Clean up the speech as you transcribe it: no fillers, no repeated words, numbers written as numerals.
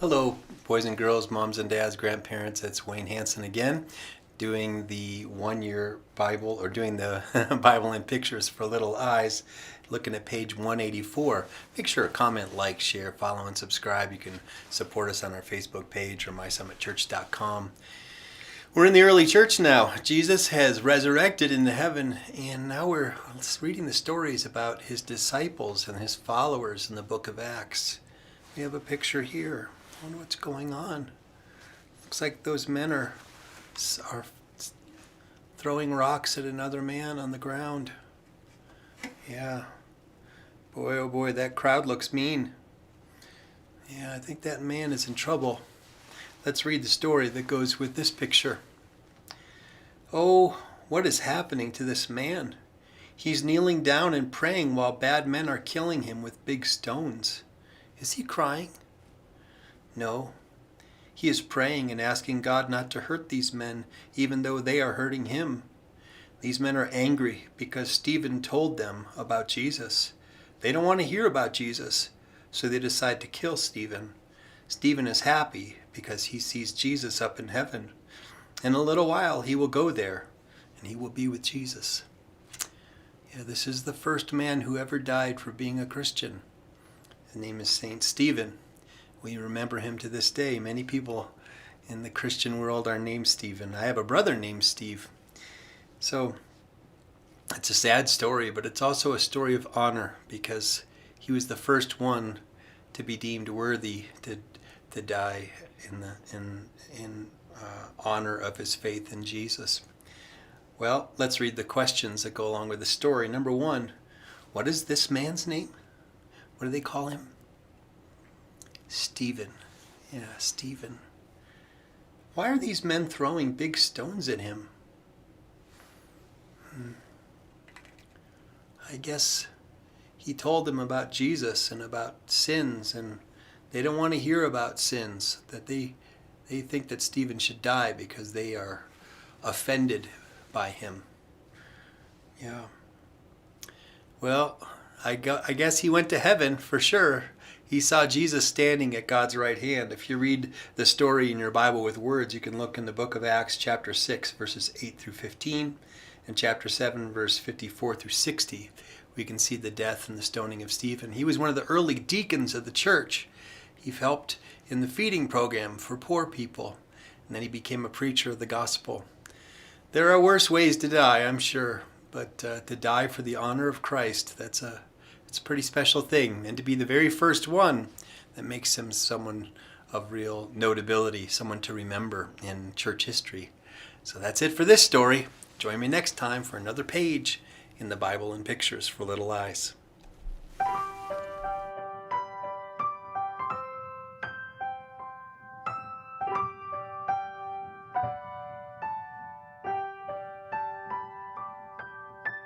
Hello, boys and girls, moms and dads, grandparents. It's Wayne Hanson again, doing the one-year Bible, or doing the Bible in Pictures for Little Eyes, looking at page 184. Make sure to comment, like, share, follow, and subscribe. You can support us on our Facebook page or mysummitchurch.com. We're in the early church now. Jesus has resurrected into heaven, and now we're reading the stories about his disciples and his followers in the book of Acts. We have a picture here. I wonder what's going on. Looks like those men are throwing rocks at another man on the ground. Yeah. Boy, oh boy, that crowd looks mean. Yeah, I think that man is in trouble. Let's read the story that goes with this picture. Oh, what is happening to this man? He's kneeling down and praying while bad men are killing him with big stones. Is he crying? No. He is praying and asking God not to hurt these men, even though they are hurting him. These men are angry because Stephen told them about Jesus. They don't want to hear about Jesus, so they decide to kill Stephen. Stephen is happy because he sees Jesus up in heaven. In a little while, he will go there, and he will be with Jesus. Yeah, this is the first man who ever died for being a Christian. His name is Saint Stephen. We remember him to this day. Many people in the Christian world are named Stephen. I have a brother named Steve. So it's a sad story, but it's also a story of honor because he was the first one to be deemed worthy to die in honor of his faith in Jesus. Well, let's read the questions that go along with the story. Number one, what is this man's name? What do they call him? Stephen. Yeah, Stephen. Why are these men throwing big stones at him? I guess he told them about Jesus and about sins, and they don't want to hear about sins, that they think that Stephen should die because they are offended by him. Yeah. Well, I guess he went to heaven for sure. He saw Jesus standing at God's right hand. If you read the story in your Bible with words, you can look in the book of Acts chapter 6, verses 8 through 15, and chapter 7, verse 54 through 60. We can see the death and the stoning of Stephen. He was one of the early deacons of the church. He helped in the feeding program for poor people, and then he became a preacher of the gospel. There are worse ways to die, I'm sure, but to die for the honor of Christ, it's a pretty special thing, and to be the very first one, that makes him someone of real notability, someone to remember in church history. So that's it for this story. Join me next time for another page in the Bible in Pictures for Little Eyes.